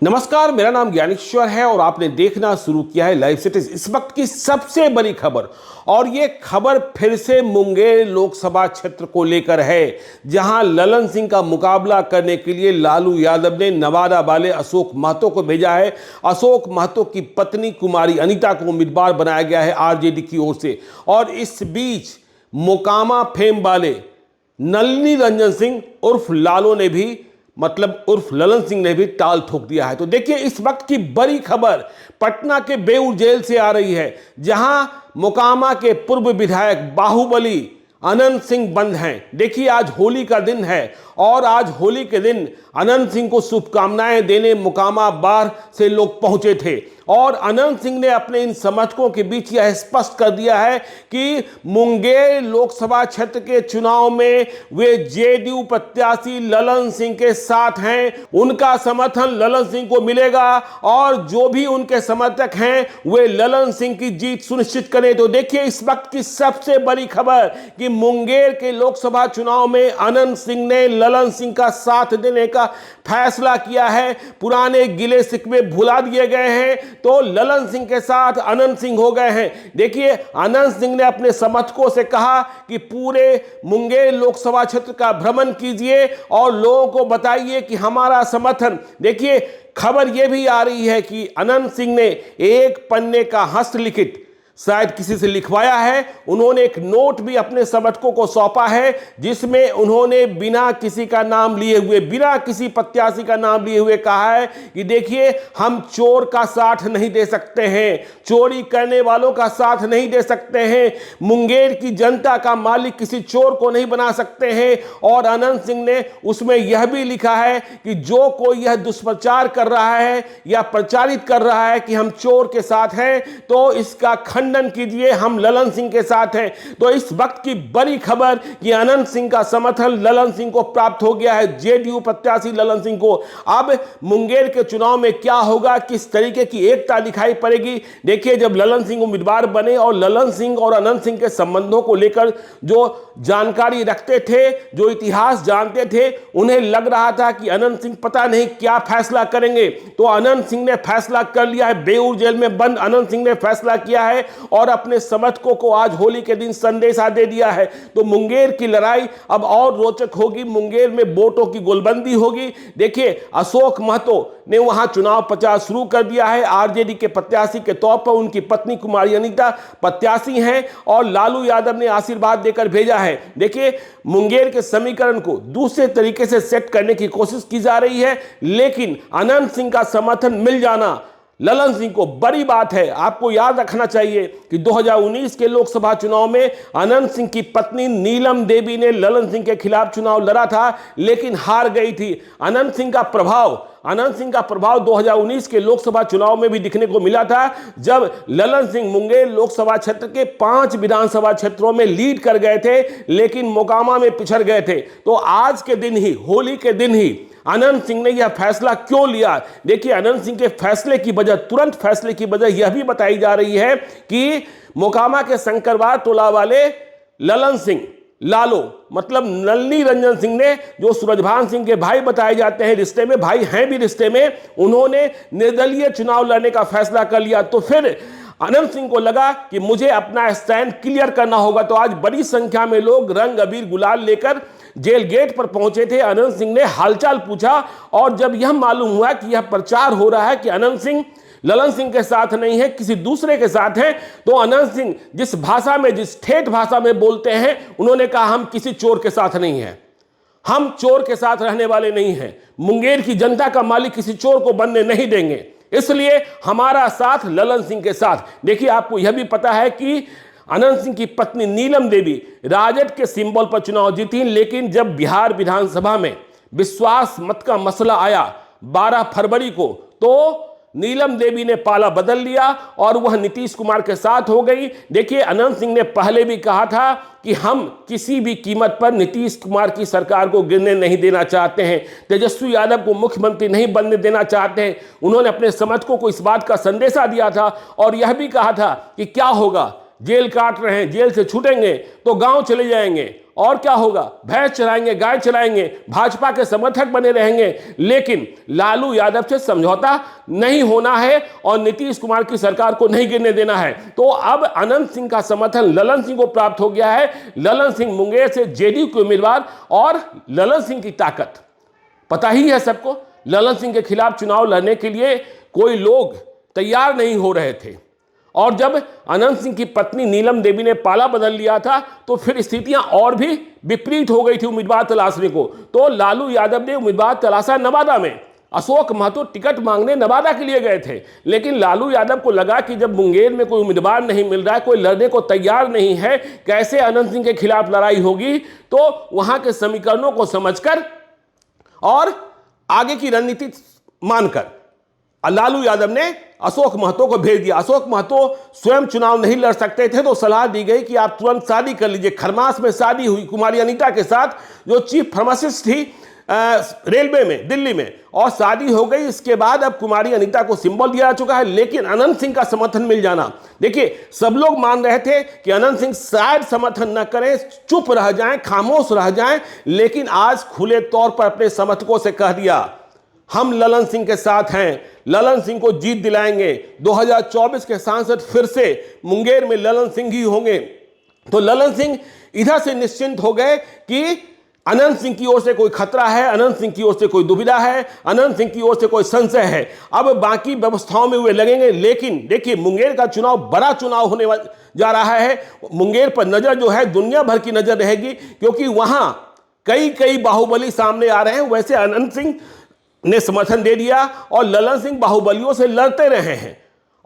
नमस्कार, मेरा नाम ज्ञानेश्वर है और आपने देखना शुरू किया है लाइव सिटीज। इस वक्त की सबसे बड़ी खबर, और ये खबर फिर से मुंगेर लोकसभा क्षेत्र को लेकर है, जहां ललन सिंह का मुकाबला करने के लिए लालू यादव ने नवादा वाले अशोक महतो को भेजा है। अशोक महतो की पत्नी कुमारी अनीता को उम्मीदवार बनाया गया है आरजेडी की ओर से। और इस बीच मोकामा फेम वाले नलिनी रंजन सिंह उर्फ लालो ने भी उर्फ ललन सिंह ने भी टाल ठोक दिया है। तो देखिए, इस वक्त की बड़ी खबर पटना के बेऊर जेल से आ रही है, जहां मोकामा के पूर्व विधायक बाहुबली अनंत सिंह बंद हैं। देखिए, आज होली का दिन है और आज होली के दिन अनंत सिंह को शुभकामनाएं देने मोकामा बार से लोग पहुंचे थे। और अनंत सिंह ने अपने इन समर्थकों के बीच यह स्पष्ट कर दिया है कि मुंगेर लोकसभा क्षेत्र के चुनाव में वे जेडीयू प्रत्याशी ललन सिंह के साथ हैं। उनका समर्थन ललन सिंह को मिलेगा और जो भी उनके समर्थक हैं वे ललन सिंह की जीत सुनिश्चित करें। तो देखिए, इस वक्त की सबसे बड़ी खबर कि मुंगेर के लोकसभा चुनाव में अनंत सिंह ने ललन सिंह का साथ देने का फैसला किया है। पुराने गिले शिकवे भुला दिए गए हैं, तो ललन सिंह के साथ अनंत सिंह हो गए हैं। देखिए, अनंत सिंह ने अपने समर्थकों से कहा कि पूरे मुंगेर लोकसभा क्षेत्र का भ्रमण कीजिए और लोगों को बताइए कि हमारा समर्थन। देखिए, खबर यह भी आ रही है कि अनंत सिंह ने एक पन्ने का हस्तलिखित शायद किसी से लिखवाया है। उन्होंने एक नोट भी अपने समर्थकों को सौंपा है, जिसमें उन्होंने बिना किसी का नाम लिए हुए, बिना किसी प्रत्याशी का नाम लिए हुए कहा है कि देखिए, हम चोर का साथ नहीं दे सकते हैं, चोरी करने वालों का साथ नहीं दे सकते हैं, मुंगेर की जनता का मालिक किसी चोर को नहीं बना सकते हैं। और अनंत सिंह ने उसमें यह भी लिखा है कि जो कोई यह दुष्प्रचार कर रहा है या प्रचारित कर रहा है कि हम चोर के साथ हैं, तो इसका खंडन कीजिए, हम ललन सिंह के साथ हैं। तो इस वक्त की बड़ी खबर कि अनंत सिंह का समर्थन ललन सिंह को प्राप्त हो गया है, जेडीयू प्रत्याशी ललन सिंह को। अब मुंगेर के चुनाव में क्या होगा, किस तरीके की एकता दिखाई पड़ेगी। देखिए, जब ललन सिंह उम्मीदवार बने और ललन सिंह और अनंत सिंह के संबंधों को लेकर जो जानकारी रखते थे, जो इतिहास जानते थे, उन्हें लग रहा था कि अनंत सिंह पता नहीं क्या फैसला करेंगे। तो अनंत सिंह ने फैसला कर लिया है, बेऊर जेल में बंद अनंत सिंह ने फैसला किया है और अपने समर्थकों को आज होली के दिन संदेशा दे दिया है। तो मुंगेर की लड़ाई अब और रोचक होगी, मुंगेर में वोटों की गोलबंदी होगी। देखिए, अशोक महतो ने वहां चुनाव प्रचार शुरू कर दिया है। आरजेडी के प्रत्याशी के तौर पर उनकी पत्नी कुमारी अनीता प्रत्याशी हैं और लालू यादव ने आशीर्वाद देकर भेजा है। देखिए, मुंगेर के समीकरण को दूसरे तरीके से सेट करने की कोशिश की जा रही है, लेकिन अनंत सिंह का समर्थन मिल जाना ललन सिंह को बड़ी बात है। आपको याद रखना चाहिए कि 2019 के लोकसभा चुनाव में अनंत सिंह की पत्नी नीलम देवी ने ललन सिंह के खिलाफ चुनाव लड़ा था, लेकिन हार गई थी। अनंत सिंह का प्रभाव 2019 के लोकसभा चुनाव में भी दिखने को मिला था, जब ललन सिंह मुंगेर लोकसभा क्षेत्र के 5 विधानसभा क्षेत्रों में लीड कर गए थे, लेकिन मोकामा में पिछड़ गए थे। तो आज के दिन ही, होली के दिन ही अनंत सिंह ने यह फैसला क्यों लिया। देखिए, अनंत सिंह के फैसले की वजह, तुरंत फैसले की वजह यह भी बताई जा रही है कि मोकामा के शंकरवार टोला वाले ललन सिंह, लालो नलिनी रंजन सिंह ने, जो सूरजभान सिंह के भाई बताए जाते हैं, रिश्ते में भाई हैं भी रिश्ते में, उन्होंने निर्दलीय चुनाव लड़ने का फैसला कर लिया। तो फिर अनंत सिंह को लगा कि मुझे अपना स्टैंड क्लियर करना होगा। तो आज बड़ी संख्या में लोग रंग अबीर गुलाल लेकर जेल गेट पर पहुंचे थे। अनंत सिंह ने हालचाल पूछा और जब यह मालूम हुआ कि यह प्रचार हो रहा है कि अनंत सिंह ललन सिंह के साथ नहीं है, किसी दूसरे के साथ है, तो अनंत सिंह जिस भाषा में, जिस ठेठ भाषा में बोलते हैं, उन्होंने कहा हम किसी चोर के साथ नहीं हैं, हम चोर के साथ रहने वाले नहीं हैं, मुंगेर की जनता का मालिक किसी चोर को बनने नहीं देंगे, इसलिए हमारा साथ ललन सिंह के साथ। देखिए, आपको यह भी पता है कि अनंत सिंह की पत्नी नीलम देवी राजद के सिंबल पर चुनाव जीती, लेकिन जब बिहार विधानसभा में विश्वास मत का मसला आया 12 फरवरी को, तो नीलम देवी ने पाला बदल लिया और वह नीतीश कुमार के साथ हो गई। देखिए, अनंत सिंह ने पहले भी कहा था कि हम किसी भी कीमत पर नीतीश कुमार की सरकार को गिरने नहीं देना चाहते हैं, तेजस्वी यादव को मुख्यमंत्री नहीं बनने देना चाहते हैं। उन्होंने अपने समर्थकों को इस बात का संदेशा दिया था और यह भी कहा था कि क्या होगा, जेल काट रहे हैं, जेल से छूटेंगे तो गांव चले जाएंगे और क्या होगा, भैंस चराएंगे, गाय चराएंगे, भाजपा के समर्थक बने रहेंगे, लेकिन लालू यादव से समझौता नहीं होना है और नीतीश कुमार की सरकार को नहीं गिरने देना है। तो अब अनंत सिंह का समर्थन ललन सिंह को प्राप्त हो गया है। ललन सिंह मुंगेर से जेडीयू के उम्मीदवार, और ललन सिंह की ताकत पता ही है सबको। ललन सिंह के खिलाफ चुनाव लड़ने के लिए कोई लोग तैयार नहीं हो रहे थे, और जब अनंत सिंह की पत्नी नीलम देवी ने पाला बदल लिया था तो फिर स्थितियां और भी विपरीत हो गई थी उम्मीदवार तलाशने को। तो लालू यादव ने उम्मीदवार तलाशा नवादा में। अशोक महतो टिकट मांगने नवादा के लिए गए थे, लेकिन लालू यादव को लगा कि जब मुंगेर में कोई उम्मीदवार नहीं मिल रहा है, कोई लड़ने को तैयार नहीं है, कैसे अनंत सिंह के खिलाफ लड़ाई होगी। तो वहां के समीकरणों को समझकर और आगे की रणनीति मानकर लालू यादव ने अशोक महतो को भेज दिया। अशोक महतो स्वयं चुनाव नहीं लड़ सकते थे, तो सलाह दी गई कि आप तुरंत शादी कर लीजिए। खरमास में शादी हुई कुमारी अनीता के साथ, जो चीफ फार्मासिस्ट थी रेलवे में दिल्ली में, और शादी हो गई। इसके बाद अब कुमारी अनीता को सिंबल दिया जा चुका है, लेकिन अनंत सिंह का समर्थन मिल जाना, देखिए सब लोग मान रहे थे कि अनंत सिंह शायद समर्थन न करें, चुप रह जाएं, खामोश रह जाएं, लेकिन आज खुले तौर पर अपने समर्थकों से कह दिया हम ललन सिंह के साथ हैं, ललन सिंह को जीत दिलाएंगे। 2024 के सांसद फिर से मुंगेर में ललन सिंह ही होंगे। तो ललन सिंह इधर से निश्चिंत हो गए कि अनंत सिंह की ओर से कोई खतरा है, अनंत सिंह की ओर से कोई दुविधा है, अनंत सिंह की ओर से कोई संशय है। अब बाकी व्यवस्थाओं में वे लगेंगे, लेकिन देखिए मुंगेर का चुनाव बड़ा चुनाव होने जा रहा है। मुंगेर पर नजर जो है दुनिया भर की नजर रहेगी, क्योंकि वहां कई बाहुबली सामने आ रहे हैं। वैसे अनंत सिंह ने समर्थन दे दिया और ललन सिंह बाहुबलियों से लड़ते रहे हैं,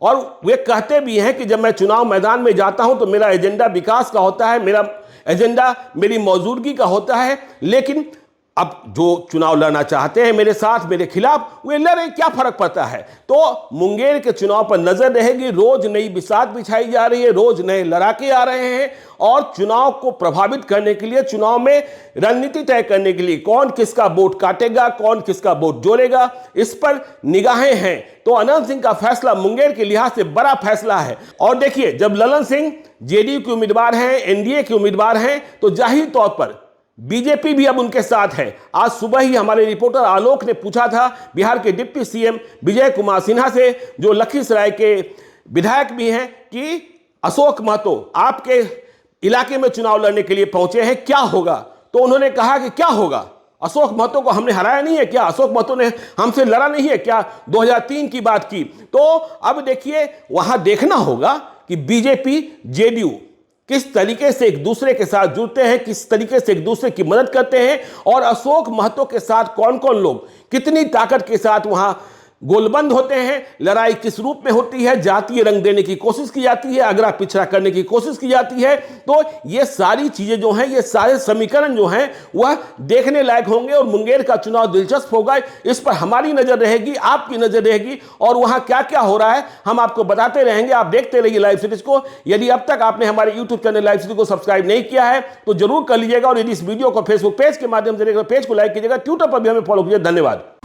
और वे कहते भी हैं कि जब मैं चुनाव मैदान में जाता हूं तो मेरा एजेंडा विकास का होता है, मेरा एजेंडा मेरी मौजूदगी का होता है। लेकिन अब जो चुनाव लड़ना चाहते हैं मेरे साथ, मेरे खिलाफ, वे लड़े, क्या फर्क पड़ता है। तो मुंगेर के चुनाव पर नजर रहेगी। रोज नई बिसात बिछाई जा रही है, रोज नए लड़ाके आ रहे हैं, और चुनाव को प्रभावित करने के लिए, चुनाव में रणनीति तय करने के लिए कौन किसका वोट काटेगा, कौन किसका वोट जोड़ेगा, इस पर निगाहें हैं। तो अनंत सिंह का फैसला मुंगेर के लिहाज से बड़ा फैसला है। और देखिए, जब ललन सिंह जेडीयू के उम्मीदवार हैं, एनडीए के उम्मीदवार हैं, तो जाहिर तौर पर बीजेपी भी अब उनके साथ है। आज सुबह ही हमारे रिपोर्टर आलोक ने पूछा था बिहार के डिप्टी सीएम विजय कुमार सिन्हा से, जो लखीसराय के विधायक भी हैं, कि अशोक महतो आपके इलाके में चुनाव लड़ने के लिए पहुंचे हैं, क्या होगा। तो उन्होंने कहा कि क्या होगा, अशोक महतो को हमने हराया नहीं है क्या, अशोक महतो ने हमसे लड़ा नहीं है क्या, 2003 की बात की। तो अब देखिए, वहां देखना होगा कि बीजेपी जेडीयू किस तरीके से एक दूसरे के साथ जुड़ते हैं, किस तरीके से एक दूसरे की मदद करते हैं, और अशोक महतो के साथ कौन कौन लोग कितनी ताकत के साथ वहां गोलबंद होते हैं। लड़ाई किस रूप में होती है, जातीय रंग देने की कोशिश की जाती है, अगड़ा पिछड़ा करने की कोशिश की जाती है। तो ये सारी चीजें जो हैं, ये सारे समीकरण जो हैं, वह देखने लायक होंगे, और मुंगेर का चुनाव दिलचस्प होगा। इस पर हमारी नजर रहेगी, आपकी नजर रहेगी, और वहां क्या क्या हो रहा है हम आपको बताते रहेंगे। आप देखते रहिए लाइव सीरीज को। यदि अब तक आपने हमारे यूट्यूब चैनल लाइव सीरीज को सब्सक्राइब नहीं किया है तो जरूर कर लीजिएगा, और यदि इस वीडियो को फेसबुक पेज के माध्यम से पेज को लाइक कीजिएगा, ट्विटर पर भी हमें फॉलो कीजिए। धन्यवाद।